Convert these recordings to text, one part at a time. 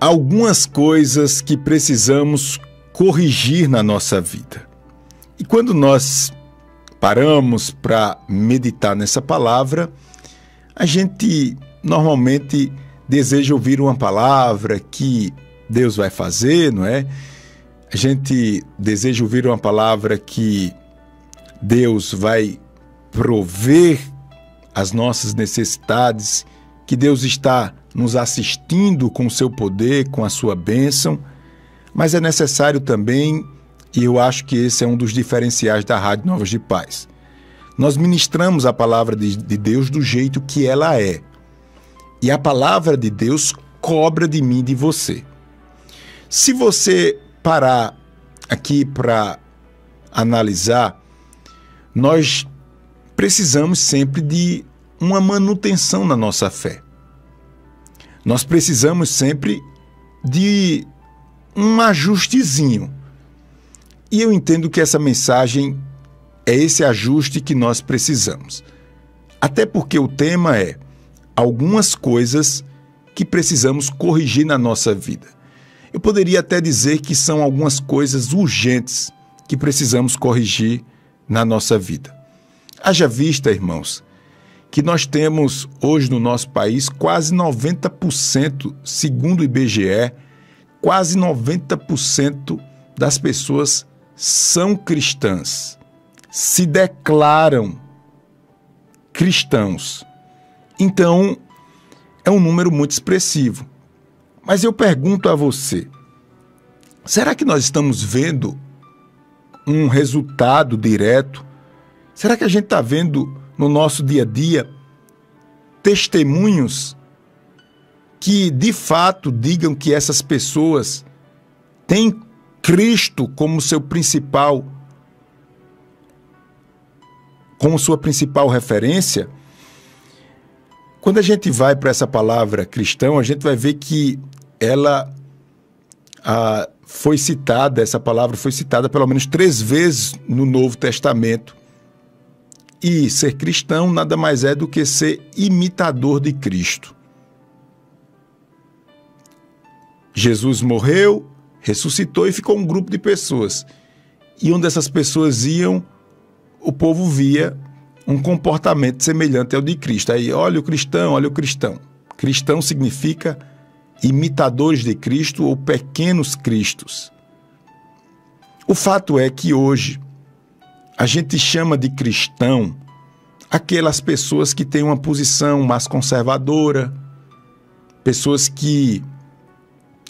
algumas coisas que precisamos corrigir na nossa vida. E quando nós paramos para meditar nessa palavra, a gente normalmente deseja ouvir uma palavra que Deus vai fazer, não é? A gente deseja ouvir uma palavra que Deus vai prover as nossas necessidades, que Deus está nos assistindo com o seu poder, com a sua bênção, mas é necessário também, e eu acho que esse é um dos diferenciais da Rádio Novas de Paz, nós ministramos a palavra de Deus do jeito que ela é, e a palavra de Deus cobra de mim e de você. Se você parar aqui para analisar, nós precisamos sempre de uma manutenção na nossa fé. Nós precisamos sempre de um ajustezinho. E eu entendo que essa mensagem é esse ajuste que nós precisamos. Até porque o tema é algumas coisas que precisamos corrigir na nossa vida. Eu poderia até dizer que são algumas coisas urgentes que precisamos corrigir na nossa vida. Haja vista, irmãos, que nós temos hoje no nosso país quase 90%, segundo o IBGE, quase 90% das pessoas são cristãs, se declaram cristãos. Então, é um número muito expressivo. Mas eu pergunto a você, será que nós estamos vendo um resultado direto? Será que a gente está vendo no nosso dia a dia testemunhos que de fato digam que essas pessoas têm Cristo como seu principal, como sua principal referência? Quando a gente vai para essa palavra cristão, a gente vai ver que ela foi citada, essa palavra foi citada pelo menos 3 vezes no Novo Testamento. E ser cristão nada mais é do que ser imitador de Cristo. Jesus morreu, ressuscitou e ficou um grupo de pessoas. E onde essas pessoas iam, o povo via um comportamento semelhante ao de Cristo. Aí, olha o cristão, olha o cristão. Cristão significa imitadores de Cristo ou pequenos cristos. O fato é que hoje a gente chama de cristão aquelas pessoas que têm uma posição mais conservadora, pessoas que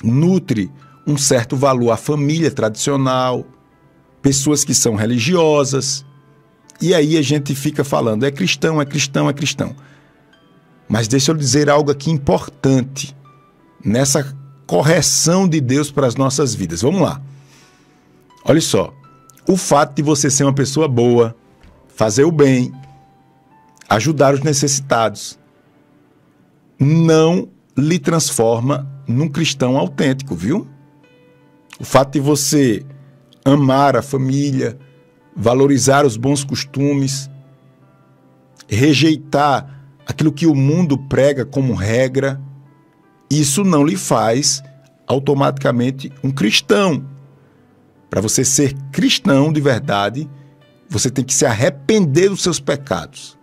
nutrem um certo valor à família tradicional, pessoas que são religiosas. E aí a gente fica falando, é cristão, é cristão, é cristão. Mas deixa eu dizer algo aqui importante nessa correção de Deus para as nossas vidas. Vamos lá. Olha só, o fato de você ser uma pessoa boa, fazer o bem, ajudar os necessitados, não lhe transforma num cristão autêntico, viu? O fato de você amar a família, valorizar os bons costumes, rejeitar aquilo que o mundo prega como regra, isso não lhe faz automaticamente um cristão. Para você ser cristão de verdade, você tem que se arrepender dos seus pecados.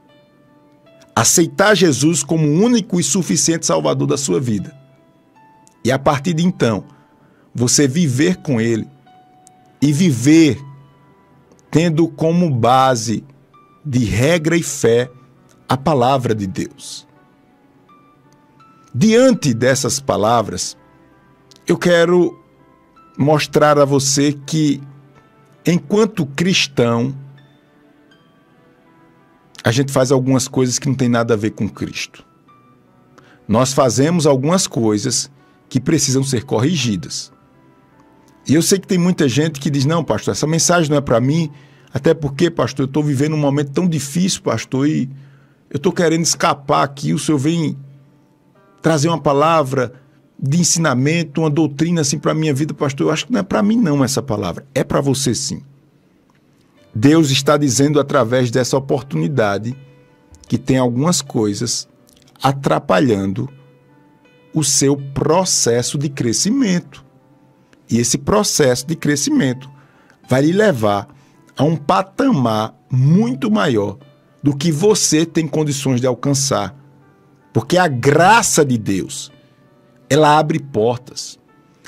Aceitar Jesus como o único e suficiente Salvador da sua vida. E a partir de então, você viver com Ele e viver tendo como base de regra e fé a palavra de Deus. Diante dessas palavras, eu quero mostrar a você que, enquanto cristão, a gente faz algumas coisas que não tem nada a ver com Cristo. Nós fazemos algumas coisas que precisam ser corrigidas. E eu sei que tem muita gente que diz, não, pastor, essa mensagem não é para mim, até porque, pastor, eu estou vivendo um momento tão difícil, pastor, e eu estou querendo escapar aqui, o senhor vem trazer uma palavra de ensinamento, uma doutrina assim para a minha vida, pastor. Eu acho que não é para mim não essa palavra, é para você sim. Deus está dizendo através dessa oportunidade que tem algumas coisas atrapalhando o seu processo de crescimento. E esse processo de crescimento vai lhe levar a um patamar muito maior do que você tem condições de alcançar. Porque a graça de Deus, ela abre portas.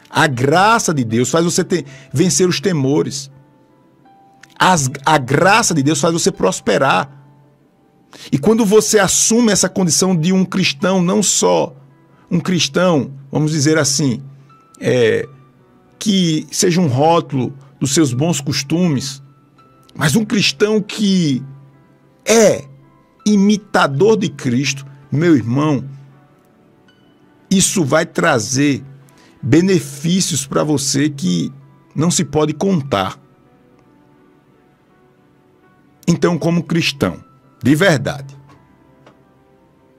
A graça de Deus faz você vencer os temores. A graça de Deus faz você prosperar. E quando você assume essa condição de um cristão, não só um cristão, vamos dizer assim, que seja um rótulo dos seus bons costumes, mas um cristão que é imitador de Cristo, meu irmão, isso vai trazer benefícios para você que não se pode contar. Então, como cristão, de verdade,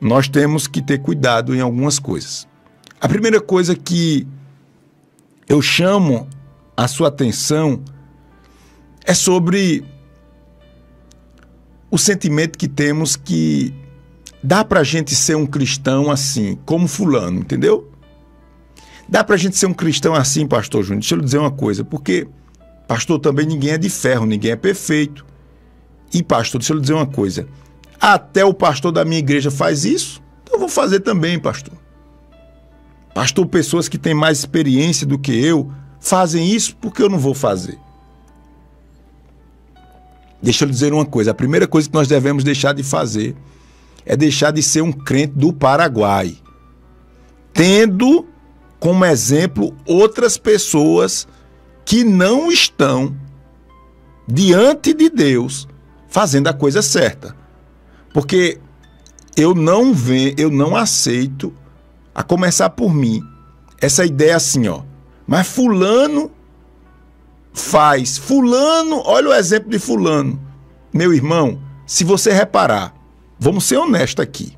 nós temos que ter cuidado em algumas coisas. A primeira coisa que eu chamo a sua atenção é sobre o sentimento que temos que dá pra gente ser um cristão assim, como fulano, entendeu? Dá pra gente ser um cristão assim, pastor Júnior. Deixa eu lhe dizer uma coisa, porque, pastor, também ninguém é de ferro, ninguém é perfeito. E, pastor, deixa eu lhe dizer uma coisa, até o pastor da minha igreja faz isso, então eu vou fazer também, pastor. Pastor, pessoas que têm mais experiência do que eu fazem isso, porque eu não vou fazer? Deixa eu lhe dizer uma coisa, a primeira coisa que nós devemos deixar de fazer é deixar de ser um crente do Paraguai, tendo como exemplo outras pessoas que não estão diante de Deus fazendo a coisa certa. Porque eu não aceito, a começar por mim, essa ideia assim, ó, mas fulano faz, fulano, olha o exemplo de fulano. Meu irmão, se você reparar, vamos ser honestos aqui,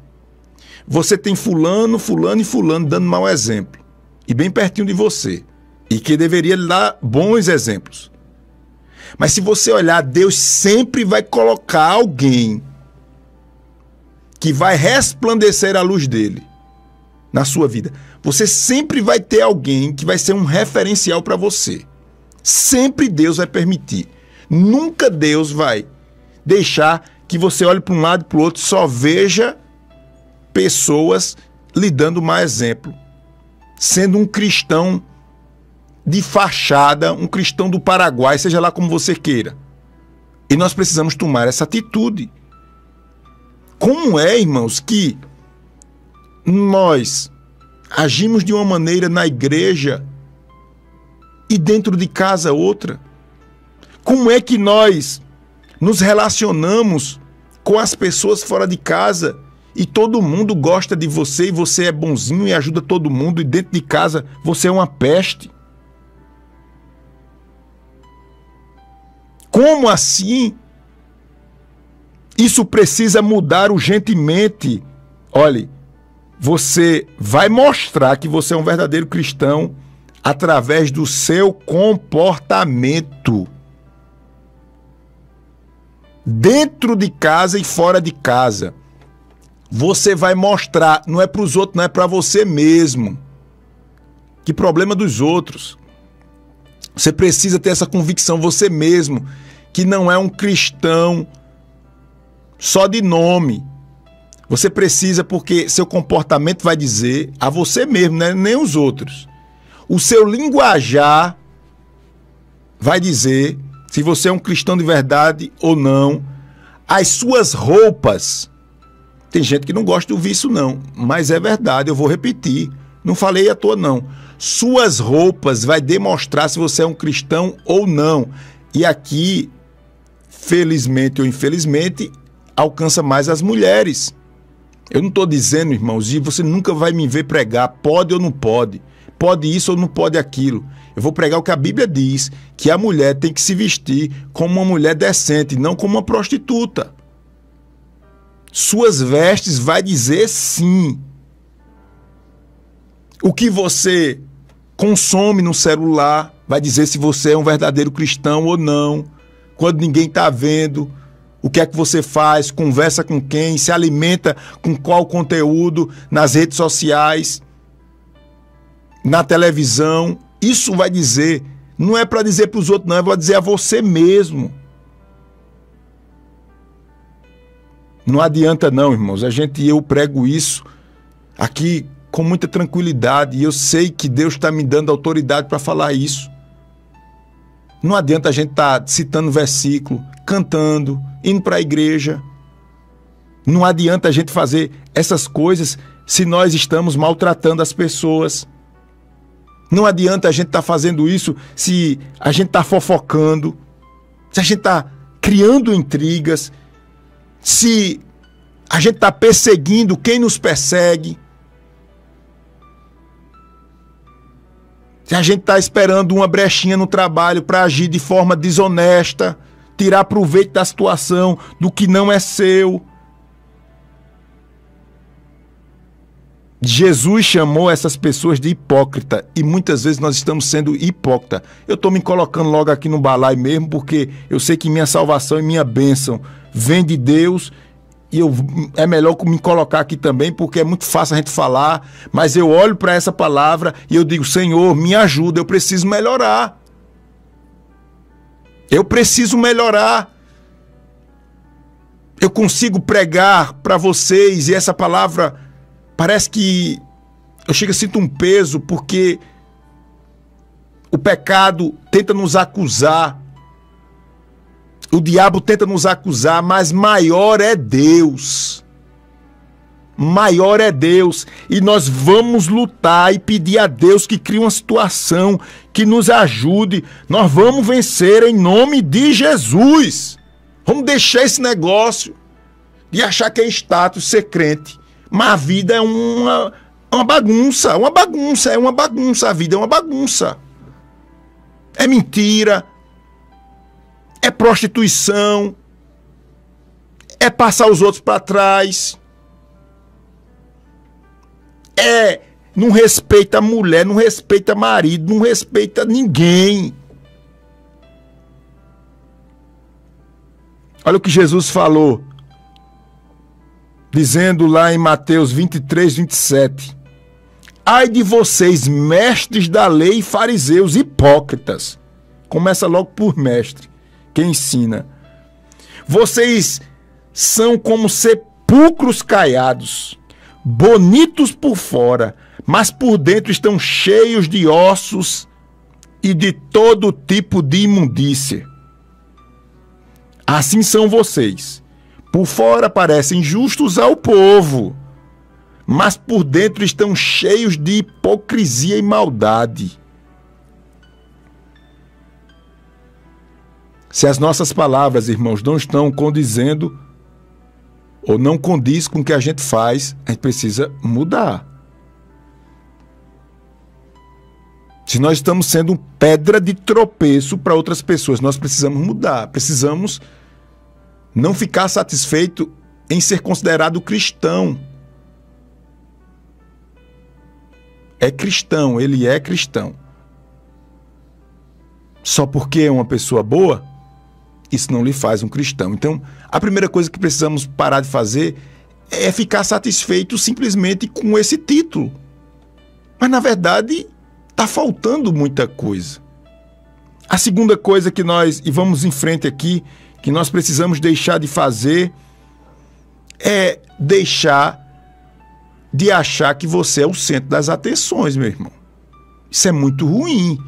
você tem fulano, fulano e fulano dando mau exemplo, e bem pertinho de você, e que deveria lhe dar bons exemplos. Mas se você olhar, Deus sempre vai colocar alguém que vai resplandecer a luz dele na sua vida. Você sempre vai ter alguém que vai ser um referencial para você. Sempre Deus vai permitir. Nunca Deus vai deixar que você olhe para um lado e para o outro e só veja pessoas lhe dando mau exemplo, sendo um cristão de fachada, um cristão do Paraguai, seja lá como você queira. E nós precisamos tomar essa atitude. Como é, irmãos, que nós agimos de uma maneira na igreja e dentro de casa outra? Como é que nós nos relacionamos com as pessoas fora de casa e todo mundo gosta de você e você é bonzinho e ajuda todo mundo e dentro de casa você é uma peste? Como assim? Isso precisa mudar urgentemente. Olhe, você vai mostrar que você é um verdadeiro cristão através do seu comportamento. Dentro de casa e fora de casa. Você vai mostrar, não é para os outros, não é para você mesmo. Que problema dos outros? Você precisa ter essa convicção, você mesmo, que não é um cristão só de nome. Você precisa, porque seu comportamento vai dizer a você mesmo, né? Nem os outros. O seu linguajar vai dizer se você é um cristão de verdade ou não. As suas roupas. Tem gente que não gosta de ouvir isso não, mas é verdade, eu vou repetir. Não falei à toa não. Suas roupas vai demonstrar se você é um cristão ou não. E aqui, felizmente ou infelizmente, alcança mais as mulheres. Eu não estou dizendo, irmãos, e você nunca vai me ver pregar, pode ou não pode, pode isso ou não pode aquilo. Eu vou pregar o que a Bíblia diz, que a mulher tem que se vestir como uma mulher decente, não como uma prostituta. Suas vestes vai dizer sim. O que você consome no celular vai dizer se você é um verdadeiro cristão ou não. Quando ninguém está vendo, o que é que você faz, conversa com quem, se alimenta com qual conteúdo nas redes sociais. na televisão. Isso vai dizer, não é para dizer para os outros, não, é para dizer a você mesmo. Não adianta não, irmãos. Eu prego isso aqui com muita tranquilidade e eu sei que Deus está me dando autoridade para falar isso. Não adianta a gente estar citando versículo, cantando, indo para a igreja. Não adianta a gente fazer essas coisas se nós estamos maltratando as pessoas. Não adianta a gente estar fazendo isso se a gente está fofocando, se a gente está criando intrigas, se a gente está perseguindo quem nos persegue, se a gente está esperando uma brechinha no trabalho para agir de forma desonesta, tirar proveito da situação, do que não é seu. Jesus chamou essas pessoas de hipócrita e muitas vezes nós estamos sendo hipócrita. Eu estou me colocando logo aqui no balaio mesmo porque eu sei que minha salvação e minha bênção vem de Deus e é melhor me colocar aqui também porque é muito fácil a gente falar, mas eu olho para essa palavra e eu digo, Senhor, me ajuda, eu preciso melhorar. Eu preciso melhorar. Eu consigo pregar para vocês e essa palavra parece que eu sinto um peso porque o pecado tenta nos acusar, o diabo tenta nos acusar, mas maior é Deus. Maior é Deus. E nós vamos lutar e pedir a Deus que crie uma situação que nos ajude. Nós vamos vencer em nome de Jesus. Vamos deixar esse negócio de achar que é status ser crente. Mas a vida é uma bagunça, a vida é uma bagunça. É mentira, é prostituição, é passar os outros para trás, não respeita a mulher, não respeita marido, não respeita ninguém. Olha o que Jesus falou, dizendo lá em Mateus 23, 27. Ai de vocês, mestres da lei e fariseus, hipócritas. Começa logo por mestre, que ensina. Vocês são como sepulcros caiados, bonitos por fora, mas por dentro estão cheios de ossos e de todo tipo de imundícia. Assim são vocês. Por fora parecem justos ao povo, mas por dentro estão cheios de hipocrisia e maldade. Se as nossas palavras, irmãos, não estão condizendo ou não condiz com o que a gente faz, a gente precisa mudar. Se nós estamos sendo pedra de tropeço para outras pessoas, nós precisamos mudar, precisamos não ficar satisfeito em ser considerado cristão. É cristão, ele é cristão. Só porque é uma pessoa boa, isso não lhe faz um cristão. Então, a primeira coisa que precisamos parar de fazer é ficar satisfeito simplesmente com esse título. Mas, na verdade, está faltando muita coisa. A segunda coisa que e vamos em frente aqui, que nós precisamos deixar de fazer é deixar de achar que você é o centro das atenções, meu irmão. Isso é muito ruim.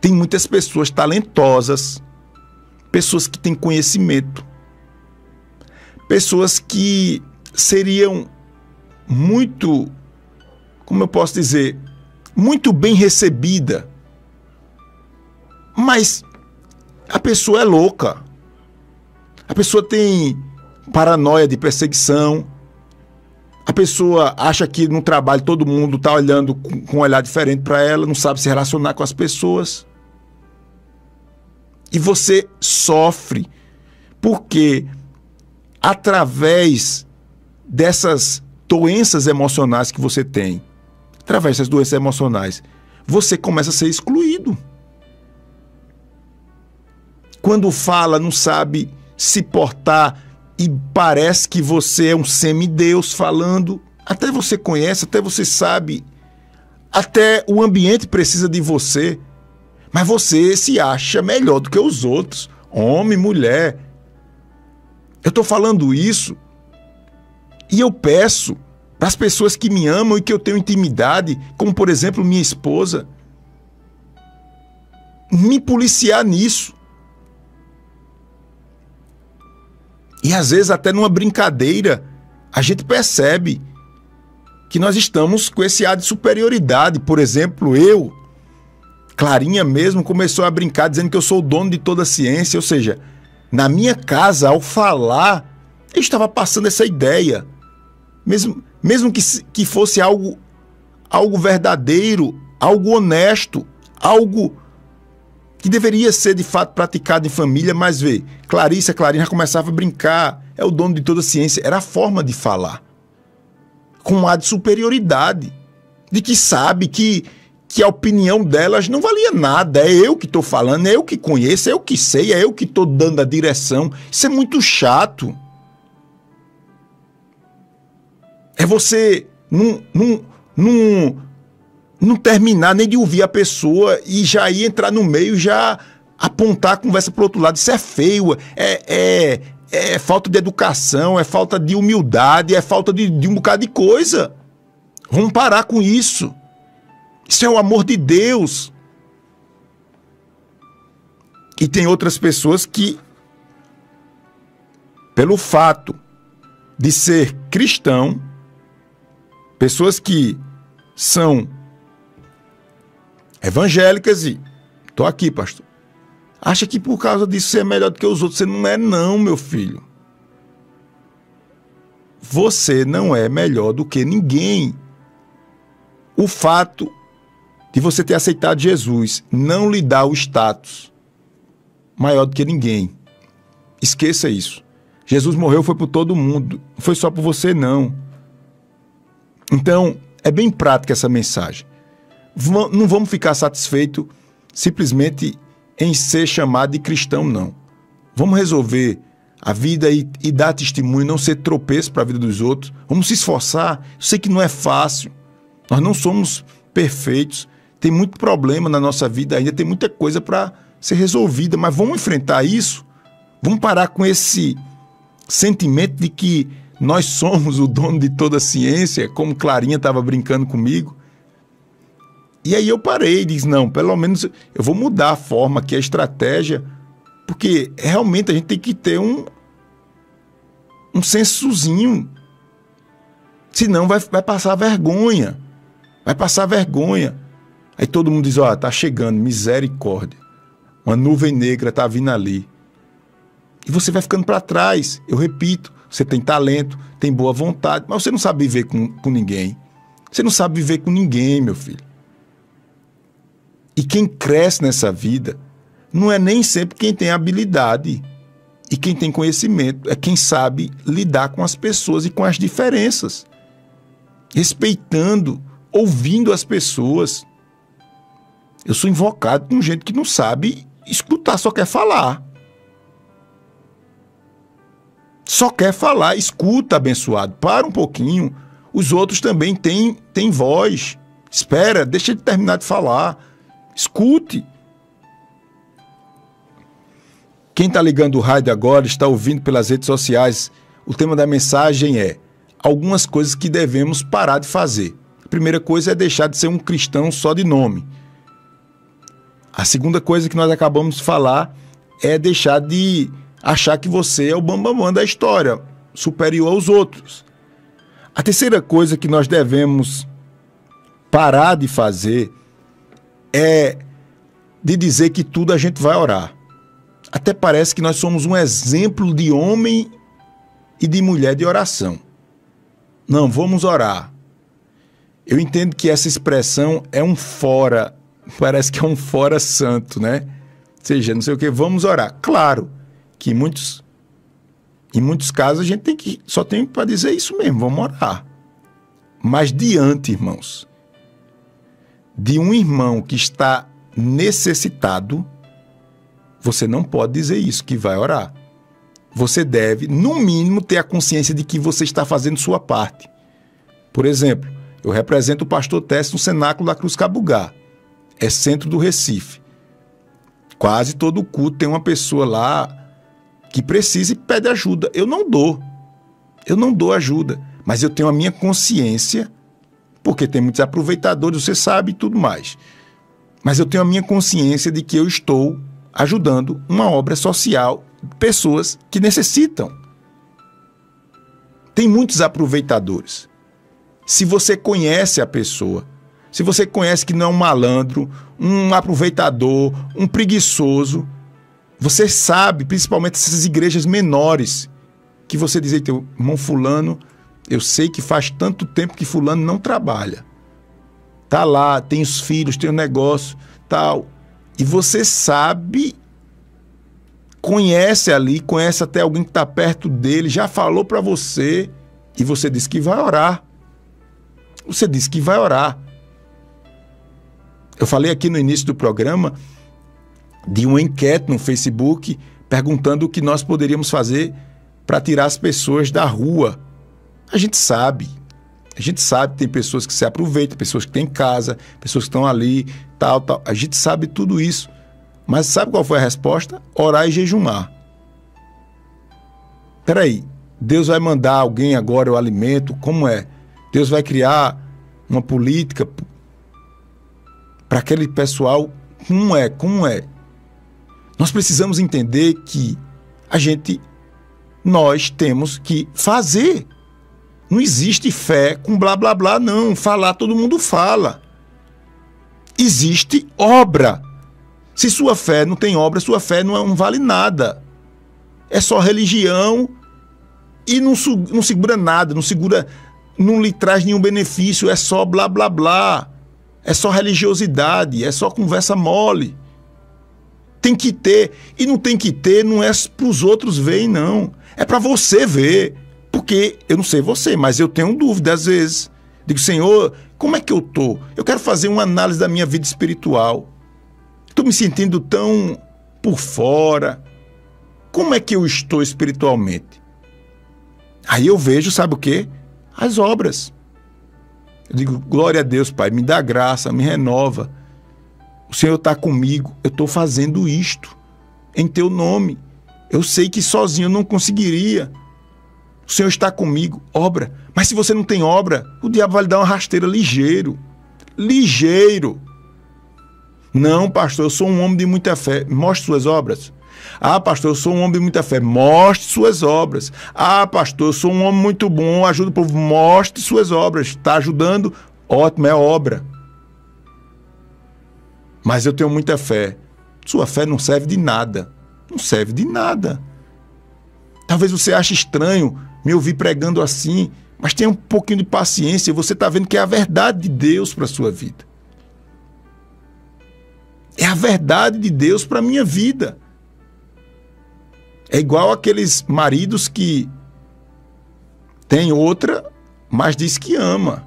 Tem muitas pessoas talentosas, pessoas que têm conhecimento, pessoas que seriam muito, como eu posso dizer, muito bem recebida, mas a pessoa é louca. A pessoa tem paranoia de perseguição. A pessoa acha que no trabalho todo mundo está olhando com um olhar diferente para ela, não sabe se relacionar com as pessoas. E você sofre porque, através dessas doenças emocionais que você tem, através dessas doenças emocionais, você começa a ser excluído. Quando fala, não sabe se portar e parece que você é um semideus falando. Até você conhece, até você sabe Até o ambiente precisa de você. Mas você se acha melhor do que os outros. Homem, mulher. Eu estou falando isso e eu peço para as pessoas que me amam e que eu tenho intimidade, como por exemplo minha esposa, me policiar nisso. E às vezes até numa brincadeira a gente percebe que nós estamos com esse ar de superioridade. Por exemplo, Clarinha mesmo começou a brincar dizendo que eu sou o dono de toda a ciência. Ou seja, na minha casa, ao falar, eu estava passando essa ideia. Mesmo que fosse algo verdadeiro, algo honesto, algo que deveria ser de fato praticado em família, mas vê, Clarinha já começava a brincar, é o dono de toda a ciência. Era a forma de falar, com um ar de superioridade, de que sabe que a opinião delas não valia nada. É eu que estou falando, é eu que conheço, é eu que sei, é eu que estou dando a direção. Isso é muito chato. É você não terminar nem de ouvir a pessoa e já ir entrar no meio, já apontar a conversa para o outro lado. Isso é feio, é falta de educação, é falta de humildade, é falta de um bocado de coisa. Vamos parar com isso. Isso é o amor de Deus. E tem outras pessoas que, pelo fato de ser cristão, pessoas que são evangélicas e... Estou aqui, pastor. Acha que por causa disso você é melhor do que os outros. Você não é não, meu filho. Você não é melhor do que ninguém. O fato de você ter aceitado Jesus não lhe dá o status maior do que ninguém. Esqueça isso. Jesus morreu, foi por todo mundo. Não foi só por você, não. Então, é bem prática essa mensagem. Não vamos ficar satisfeitos simplesmente em ser chamado de cristão, não. Vamos resolver a vida e dar testemunho, não ser tropeço para a vida dos outros. Vamos se esforçar. Eu sei que não é fácil. Nós não somos perfeitos. Tem muito problema na nossa vida ainda, tem muita coisa para ser resolvida, mas vamos enfrentar isso. Vamos parar com esse sentimento de que nós somos o dono de toda a ciência, como Clarinha estava brincando comigo. E aí eu parei e disse, não, pelo menos eu vou mudar a forma, aqui a estratégia, porque realmente a gente tem que ter um sensozinho, senão vai passar vergonha. Vai passar vergonha. Aí todo mundo diz, ó, tá chegando, misericórdia. Uma nuvem negra tá vindo ali. E você vai ficando para trás. Eu repito, você tem talento, tem boa vontade, mas você não sabe viver com ninguém. Você não sabe viver com ninguém, meu filho. E quem cresce nessa vida não é nem sempre quem tem habilidade e quem tem conhecimento. É quem sabe lidar com as pessoas e com as diferenças. Respeitando, ouvindo as pessoas. Eu sou invocado com gente que não sabe escutar, só quer falar. Só quer falar. Escuta, abençoado. Para um pouquinho. Os outros também têm voz. Espera, deixa ele terminar de falar. Escute. Quem está ligando o rádio agora, está ouvindo pelas redes sociais, o tema da mensagem é algumas coisas que devemos parar de fazer. A primeira coisa é deixar de ser um cristão só de nome. A segunda coisa que nós acabamos de falar é deixar de achar que você é o bambambam da história, superior aos outros. A terceira coisa que nós devemos parar de fazer é de dizer que tudo a gente vai orar. Até parece que nós somos um exemplo de homem e de mulher de oração. Não, vamos orar. Eu entendo que essa expressão é um fora, parece que é um fora santo, né? Ou seja, não sei o que, vamos orar. Claro que em muitos casos a gente só tem para dizer isso mesmo, vamos orar. Mas diante, irmãos, de um irmão que está necessitado, você não pode dizer isso, que vai orar. Você deve, no mínimo, ter a consciência de que você está fazendo sua parte. Por exemplo, Eu represento o pastor Tess no Cenáculo da Cruz Cabugá. É centro do Recife. Quase todo culto tem uma pessoa lá que precisa e pede ajuda. Eu não dou ajuda, mas eu tenho a minha consciência, porque tem muitos aproveitadores, você sabe, e tudo mais. Mas eu tenho a minha consciência de que eu estou ajudando uma obra social, pessoas que necessitam. Tem muitos aproveitadores. Se você conhece a pessoa, se você conhece que não é um malandro, um aproveitador, um preguiçoso, você sabe, principalmente essas igrejas menores, que você diz, teu irmão fulano, eu sei que faz tanto tempo que fulano não trabalha. Tá lá, tem os filhos, tem o negócio, tal. E você sabe, conhece ali, conhece até alguém que está perto dele, já falou para você, e você diz que vai orar. Você disse que vai orar. Eu falei aqui no início do programa de uma enquete no Facebook perguntando o que nós poderíamos fazer para tirar as pessoas da rua. A gente sabe que tem pessoas que se aproveitam, pessoas que têm casa, pessoas que estão ali, tal. A gente sabe tudo isso. Mas sabe qual foi a resposta? Orar e jejumar. Peraí, Deus vai mandar alguém agora o alimento? Como é? Deus vai criar uma política para aquele pessoal? Como é? Nós precisamos entender que nós temos que fazer. Não existe fé com blá, blá, blá, não. Falar, todo mundo fala. Existe obra. Se sua fé não tem obra, sua fé não vale nada. É só religião e não segura nada, não lhe traz nenhum benefício, é só blá, blá, blá. É só religiosidade, é só conversa mole. Tem que ter, e não tem que ter, não é para os outros verem, não. É para você ver, porque eu não sei você, mas eu tenho dúvida às vezes. Digo, Senhor, como é que eu estou? Eu quero fazer uma análise da minha vida espiritual. Estou me sentindo tão por fora. Como é que eu estou espiritualmente? Aí eu vejo, sabe o quê? As obras. Eu digo, glória a Deus, Pai, me dá graça, me renova. O Senhor está comigo, eu estou fazendo isto em Teu nome. Eu sei que sozinho eu não conseguiria. O Senhor está comigo, obra. Mas se você não tem obra, o diabo vai lhe dar uma rasteira ligeiro. Ligeiro. Não, pastor, eu sou um homem de muita fé. Mostre suas obras. Ah, pastor, eu sou um homem de muita fé. Mostre suas obras. Ah, pastor, eu sou um homem muito bom, ajudo o povo. Mostre suas obras. Está ajudando? Ótimo, é obra. Mas eu tenho muita fé. Sua fé não serve de nada. Não serve de nada. Talvez você ache estranho me ouvir pregando assim, mas tenha um pouquinho de paciência. Você está vendo que é a verdade de Deus para a sua vida. É a verdade de Deus para a minha vida. É igual aqueles maridos que tem outra, mas diz que ama.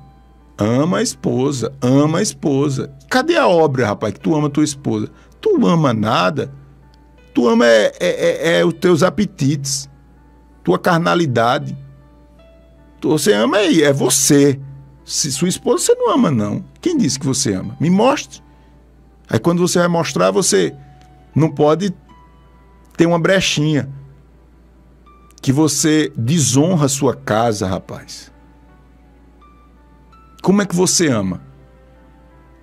Ama a esposa, ama a esposa. Cadê a obra, rapaz, que tu ama a tua esposa? Tu ama nada. Tu ama os teus apetites, tua carnalidade. Você ama aí, é você. Se sua esposa você não ama, não. Quem disse que você ama? Me mostre. Aí quando você vai mostrar, você não pode ter uma brechinha que você desonra a sua casa, rapaz. Como é que você ama?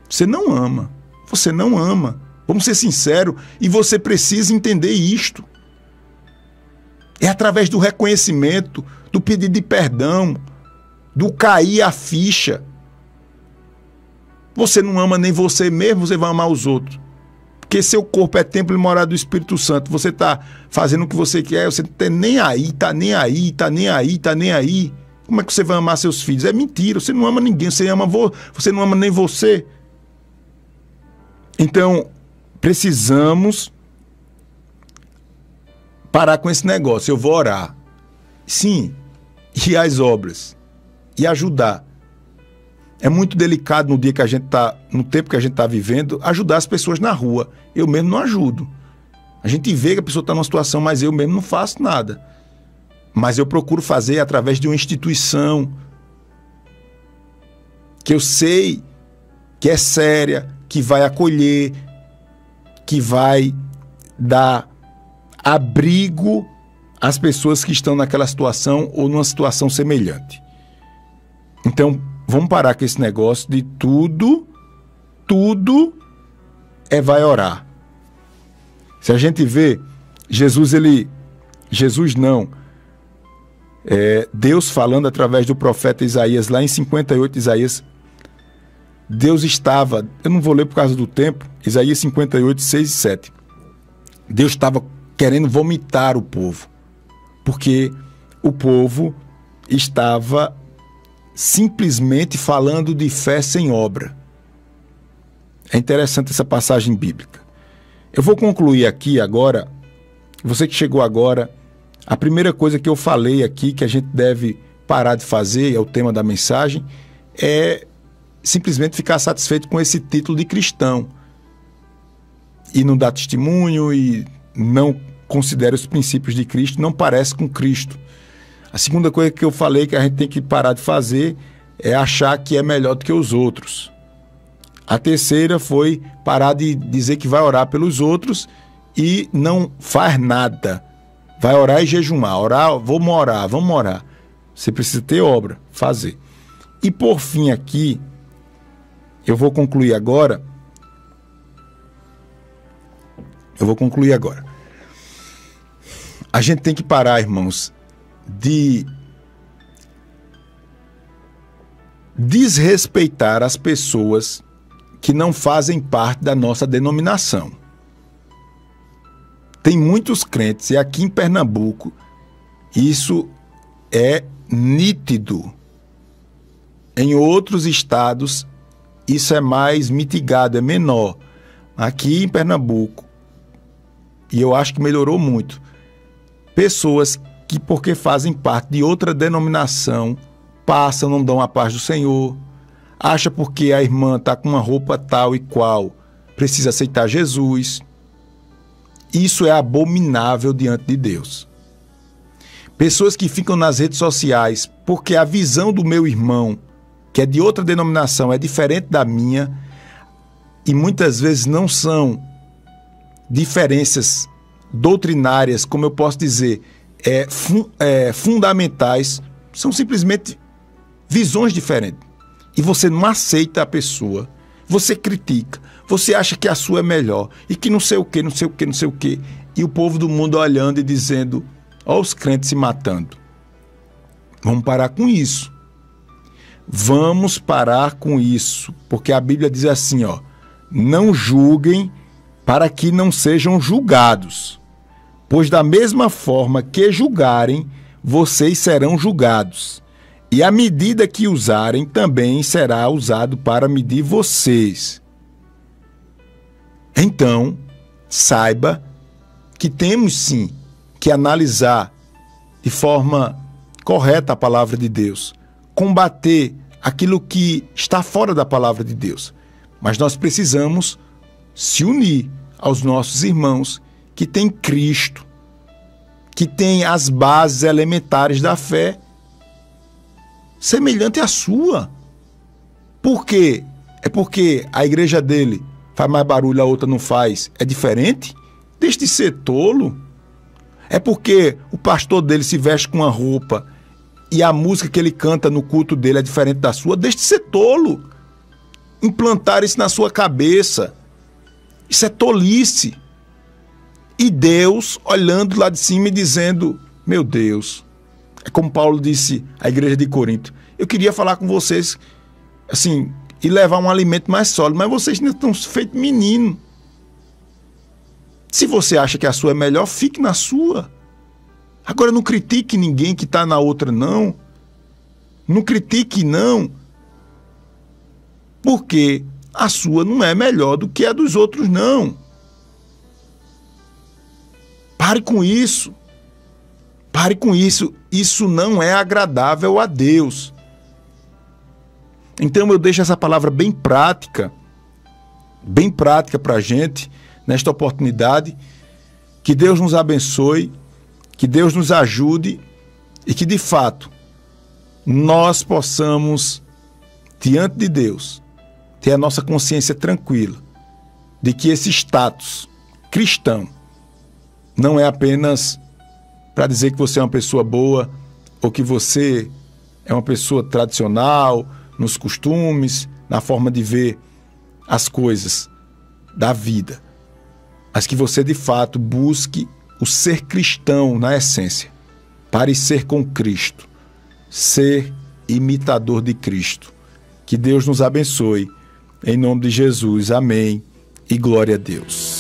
Você não ama. Você não ama. Vamos ser sinceros. E você precisa entender isto. É através do reconhecimento, do pedido de perdão, do cair a ficha. Você não ama nem você mesmo, você vai amar os outros. Porque seu corpo é templo e morada do Espírito Santo. Você está fazendo o que você quer, você não está nem aí, está nem aí, está nem aí, está nem aí. Como é que você vai amar seus filhos? É mentira, você não ama ninguém, você não ama nem você. Então, precisamos parar com esse negócio. Eu vou orar. Sim, e as obras. E ajudar. É muito delicado no tempo que a gente está vivendo, ajudar as pessoas na rua. Eu mesmo não ajudo. A gente vê que a pessoa está numa situação, mas eu mesmo não faço nada. Mas eu procuro fazer através de uma instituição que eu sei que é séria, que vai acolher, que vai dar abrigo às pessoas que estão naquela situação ou numa situação semelhante. Então, vamos parar com esse negócio de tudo vai orar. Se a gente vê, Deus falando através do profeta Isaías, lá em 58, Isaías, Deus estava, eu não vou ler por causa do tempo, Isaías 58, 6 e 7. Deus estava querendo vomitar o povo, porque o povo estava simplesmente falando de fé sem obra. É interessante essa passagem bíblica. Eu vou concluir aqui agora, você que chegou agora, a primeira coisa que eu falei aqui, que a gente deve parar de fazer, é o tema da mensagem, é simplesmente ficar satisfeito com esse título de cristão. E não dar testemunho e não considera os princípios de Cristo, não parece com Cristo. A segunda coisa que eu falei que a gente tem que parar de fazer é achar que é melhor do que os outros. A terceira foi parar de dizer que vai orar pelos outros e não faz nada. Vai orar e jejumar. Vamos orar. Você precisa ter obra, fazer. E por fim aqui, eu vou concluir agora. A gente tem que parar, irmãos, de desrespeitar as pessoas que não fazem parte da nossa denominação. Tem muitos crentes, e aqui em Pernambuco, isso é nítido. Em outros estados, isso é mais mitigado, é menor. Aqui em Pernambuco, e eu acho que melhorou muito, pessoas que, porque fazem parte de outra denominação, passam, não dão a paz do Senhor, acha porque a irmã está com uma roupa tal e qual, precisa aceitar Jesus. Isso é abominável diante de Deus. Pessoas que ficam nas redes sociais porque a visão do meu irmão, que é de outra denominação, é diferente da minha, e muitas vezes não são diferenças doutrinárias, como eu posso dizer, fundamentais, são simplesmente visões diferentes. E você não aceita a pessoa, você critica, você acha que a sua é melhor, e que não sei o que, e o povo do mundo olhando e dizendo, ó os crentes se matando. Vamos parar com isso. Vamos parar com isso, porque a Bíblia diz assim, ó, não julguem para que não sejam julgados, pois da mesma forma que julgarem, vocês serão julgados. E a medida que usarem também será usado para medir vocês. Então, saiba que temos sim que analisar de forma correta a palavra de Deus, combater aquilo que está fora da palavra de Deus. Mas nós precisamos se unir aos nossos irmãos que têm Cristo, que têm as bases elementares da fé semelhante à sua. Por quê? É porque a igreja dele faz mais barulho, a outra não faz. É diferente? Deixe de ser tolo. É porque o pastor dele se veste com uma roupa e a música que ele canta no culto dele é diferente da sua. Deixe de ser tolo. Implantar isso na sua cabeça. Isso é tolice. E Deus olhando lá de cima e dizendo, meu Deus, é como Paulo disse à igreja de Corinto, eu queria falar com vocês assim, e levar um alimento mais sólido, mas vocês ainda estão feitos menino. Se você acha que a sua é melhor, fique na sua. Agora não critique ninguém que está na outra, não. Não critique, não. Porque a sua não é melhor do que a dos outros, não. Pare com isso. Pare com isso. Isso não é agradável a Deus. Então eu deixo essa palavra bem prática para a gente, nesta oportunidade. Que Deus nos abençoe, que Deus nos ajude e que, de fato, nós possamos diante de Deus, ter a nossa consciência tranquila de que esse status cristão não é apenas para dizer que você é uma pessoa boa ou que você é uma pessoa tradicional nos costumes, na forma de ver as coisas da vida, mas que você de fato busque o ser cristão na essência, parecer com Cristo, ser imitador de Cristo. Que Deus nos abençoe. Em nome de Jesus. Amém e glória a Deus.